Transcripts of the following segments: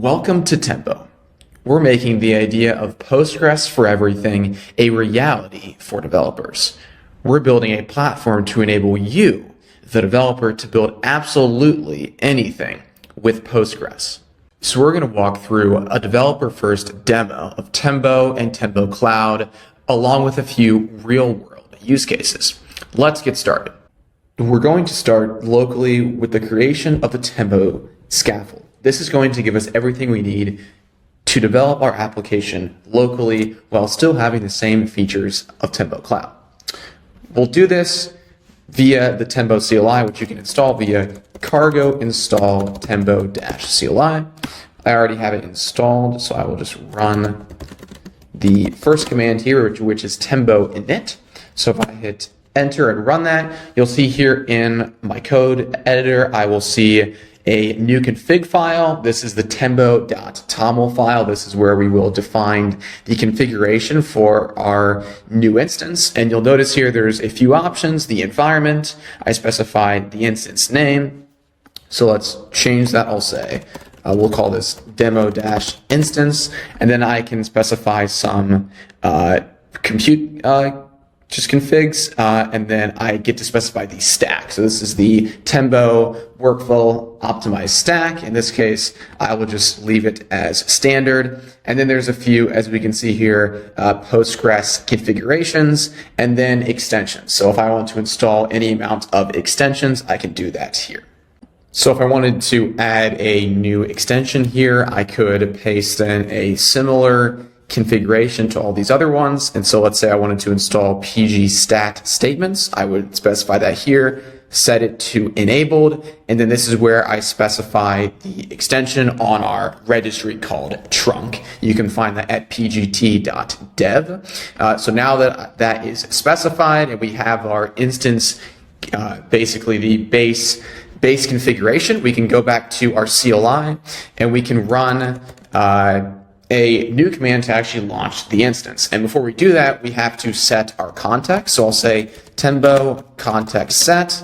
Welcome to Tembo. We're making the idea of Postgres for everything a reality for developers. We're building a platform to enable you, the developer, to build absolutely anything with Postgres. So we're going to walk through a developer-first demo of Tembo and Tembo Cloud, along with a few real-world use cases. Let's get started. We're going to start locally with the creation of the Tembo scaffold. This is going to give us everything we need to develop our application locally while still having the same features of Tembo Cloud. We'll do this via the Tembo CLI, which you can install via cargo install tembo-CLI. I already have it installed, so I will just run the first command here, which is tembo init. So if I hit enter and run that, you'll see here in my code editor, I will see a new config file. This is the tembo.toml file. This is where we will define the configuration for our new instance. And you'll notice here there's a few options. The environment, I specified the instance name. So let's change that. I'll say, we'll call this demo-instance. And then I can specify some compute just configs, and then I get to specify the stack. So this is the Tembo workflow optimized stack. In this case, I will just leave it as standard. And then there's a few, as we can see here, Postgres configurations, and then extensions. So if I want to install any amount of extensions, I can do that here. So if I wanted to add a new extension here, I could paste in a similar configuration to all these other ones. And so let's say I wanted to install pgstat statements. I would specify that here, set it to enabled, and then this is where I specify the extension on our registry called trunk. You can find that at pgt.dev. So now that that is specified and we have our instance, basically the base configuration, we can go back to our CLI and we can run a new command to actually launch the instance. And before we do that, we have to set our context. So I'll say tembo context set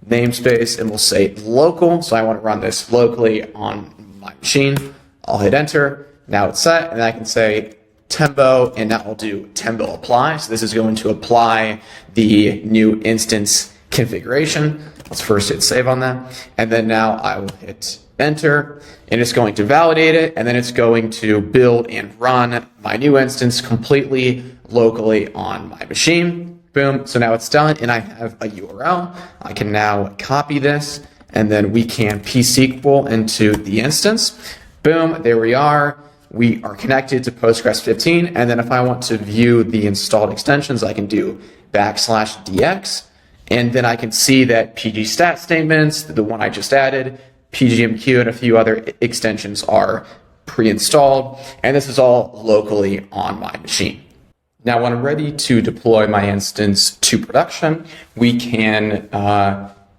namespace, and we'll say local. So I want to run this locally on my machine. I'll hit enter. Now it's set, and I can say tembo, and now I'll do tembo apply. So this is going to apply the new instance configuration. Let's first hit save on that. And then now I will hit enter, and it's going to validate it, and then it's going to build and run my new instance completely locally on my machine. Boom. So now it's done, and I have a URL. I can now copy this, and then we can pSQL into the instance. Boom. There we are. We are connected to Postgres 15, and then if I want to view the installed extensions, I can do \dx, and then I can see that pgstat statements, the one I just added, pgmq, and a few other extensions are pre-installed, and this is all locally on my machine. Now, when I'm ready to deploy my instance to production, we can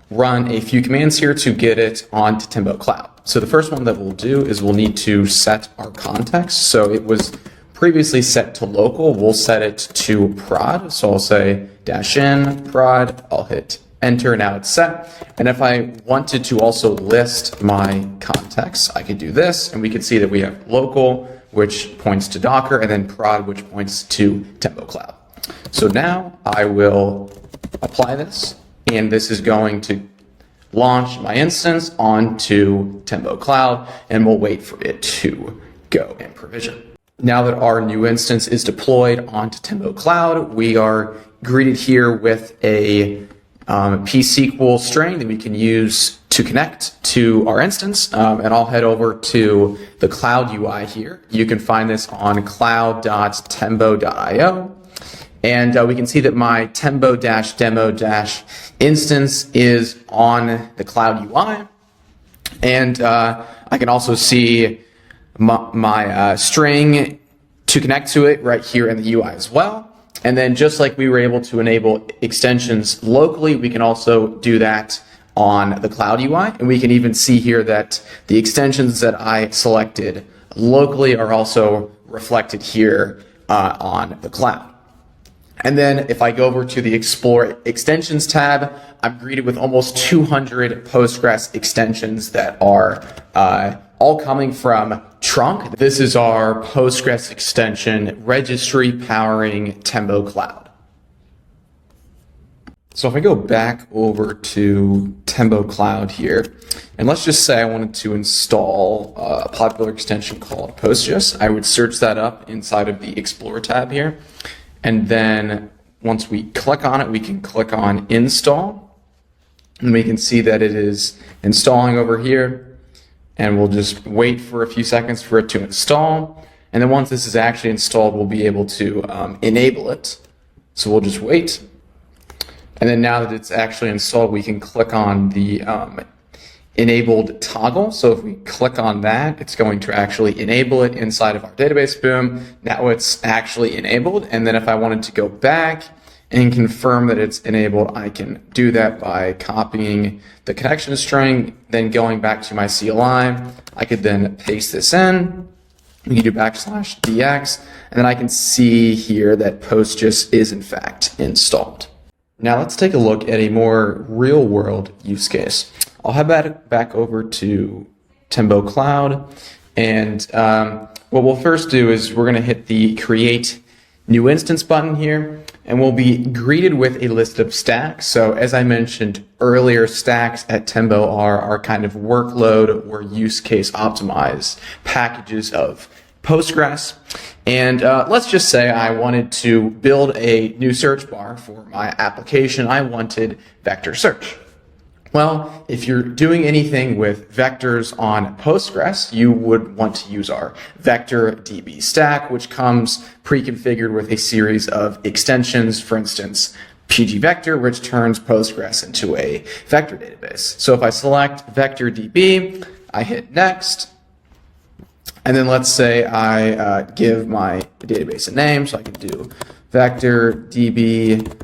run a few commands here to get it onto Tembo Cloud. So the first one that we'll do is we'll need to set our context. So it was previously set to local. We'll set it to prod. So I'll say -in prod. I'll hit enter, now it's set. And if I wanted to also list my context, I could do this, and we can see that we have local, which points to Docker, and then prod, which points to Tembo Cloud. So now I will apply this, and this is going to launch my instance onto Tembo Cloud, and we'll wait for it to go and provision. Now that our new instance is deployed onto Tembo Cloud, we are greeted here with a pSQL string that we can use to connect to our instance, and I'll head over to the Cloud UI here. You can find this on cloud.tembo.io, and we can see that my tembo-demo-instance is on the Cloud UI, and I can also see my string to connect to it right here in the UI as well. And then just like we were able to enable extensions locally, we can also do that on the Cloud UI. And we can even see here that the extensions that I selected locally are also reflected here on the cloud. And then if I go over to the Explore Extensions tab, I'm greeted with almost 200 Postgres extensions that are all coming from trunk. This is our Postgres extension registry powering Tembo Cloud. So if I go back over to Tembo Cloud here, and let's just say I wanted to install a popular extension called Postgres, I would search that up inside of the Explorer tab here. And then once we click on it, we can click on Install. And we can see that it is installing over here. And we'll just wait for a few seconds for it to install. And then once this is actually installed, we'll be able to enable it. So we'll just wait. And then now that it's actually installed, we can click on the enabled toggle. So if we click on that, it's going to actually enable it inside of our database. Boom. Now it's actually enabled. And then if I wanted to go back and confirm that it's enabled, I can do that by copying the connection string, then going back to my CLI. I could then paste this in. We can do \dx, and then I can see here that Postgres is in fact installed. Now let's take a look at a more real-world use case. I'll head back over to Tembo Cloud, and what we'll first do is we're going to hit the Create New Instance button here, and we'll be greeted with a list of stacks. So as I mentioned earlier, stacks at Tembo are our kind of workload or use case optimized packages of Postgres. And let's just say I wanted to build a new search bar for my application. I wanted vector search. Well, if you're doing anything with vectors on Postgres, you would want to use our vector DB stack, which comes pre-configured with a series of extensions, for instance, pgvector, which turns Postgres into a vector database. So if I select vector DB, I hit next. And then let's say I give my database a name, so I can do vector DB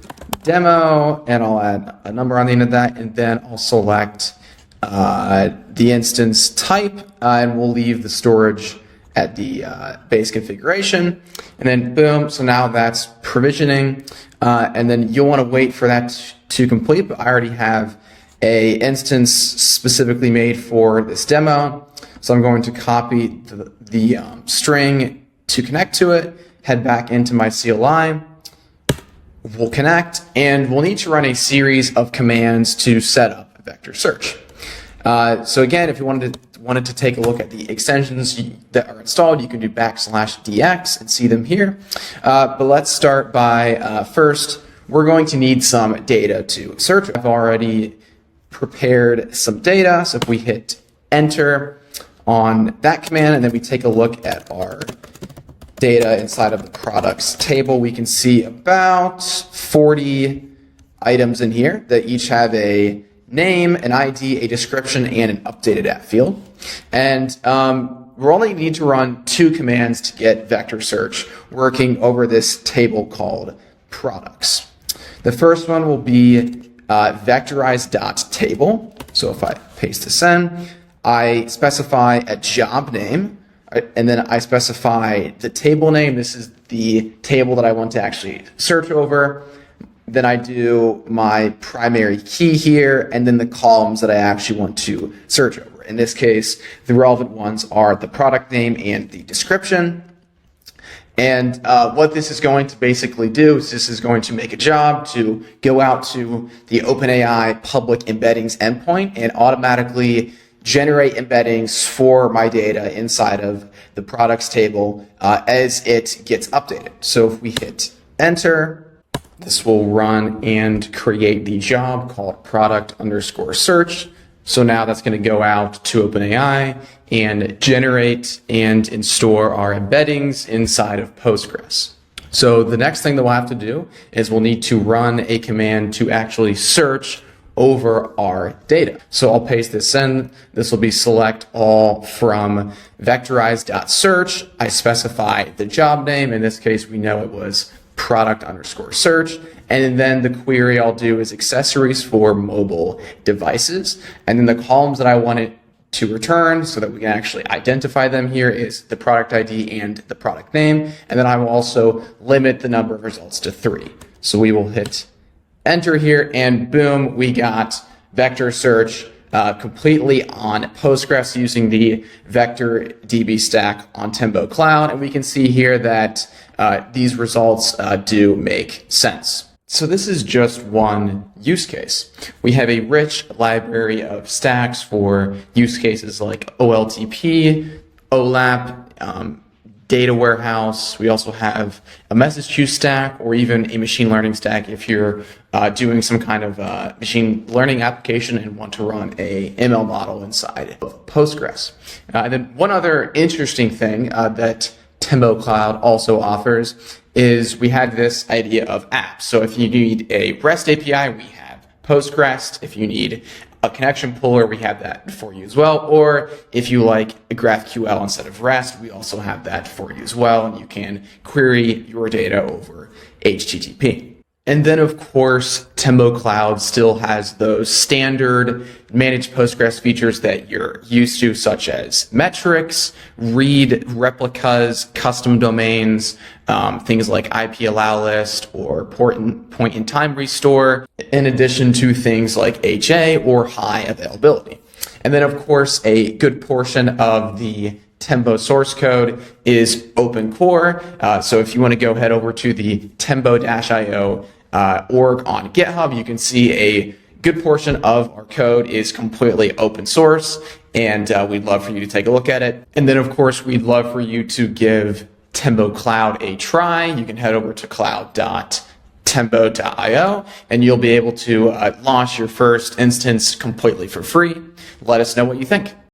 demo, and I'll add a number on the end of that, and then I'll select the instance type, and we'll leave the storage at the base configuration, and then boom, so now that's provisioning, and then you'll want to wait for that to complete, but I already have a instance specifically made for this demo. So I'm going to copy the string to connect to it, head back into my CLI, we'll connect, and we'll need to run a series of commands to set up vector search. So again, if you wanted to take a look at the extensions that are installed, you can do \dx and see them here. But let's start by first, we're going to need some data to search. I've already prepared some data, so if we hit enter on that command, and then we take a look at our data inside of the products table, we can see about 40 items in here that each have a name, an ID, a description, and an updated at field. And we're only need to run 2 commands to get vector search working over this table called products. The first one will be vectorize.table. So if I paste this in, I specify a job name, and then I specify the table name. This is the table that I want to actually search over. Then I do my primary key here, and then the columns that I actually want to search over. In this case, the relevant ones are the product name and the description. And what this is going to basically do is this is going to make a job to go out to the OpenAI public embeddings endpoint and automatically generate embeddings for my data inside of the products table as it gets updated. So if we hit enter, this will run and create the job called product_search. So now that's going to go out to OpenAI and generate and store our embeddings inside of Postgres. So the next thing that we'll have to do is we'll need to run a command to actually search over our data. So I'll paste this in. This will be select all from vectorize.search. I specify the job name. In this case, we know it was product_search. And then the query I'll do is accessories for mobile devices. And then the columns that I want it to return so that we can actually identify them here is the product ID and the product name. And then I will also limit the number of results to 3. So we will hit enter here, and boom, we got vector search completely on Postgres using the vector DB stack on Tembo Cloud. And we can see here that these results do make sense. So this is just one use case. We have a rich library of stacks for use cases like OLTP, OLAP, data warehouse. We also have a message queue stack or even a machine learning stack if you're doing some kind of machine learning application and want to run a ML model inside of Postgres. And then one other interesting thing that Tembo Cloud also offers is we have this idea of apps. So if you need a REST API, we have Postgres. If you need a connection puller, we have that for you as well. Or if you like a GraphQL instead of REST, we also have that for you as well. And you can query your data over HTTP. And then, of course, Tembo Cloud still has those standard managed Postgres features that you're used to, such as metrics, read replicas, custom domains, things like IP allow list or point in time restore, in addition to things like HA or high availability. And then, of course, a good portion of the Tembo source code is open core. So if you want to go head over to the tembo-io org on GitHub, you can see a good portion of our code is completely open source, and we'd love for you to take a look at it. And then, of course, we'd love for you to give Tembo Cloud a try. You can head over to cloud.tembo.io, and you'll be able to launch your first instance completely for free. Let us know what you think.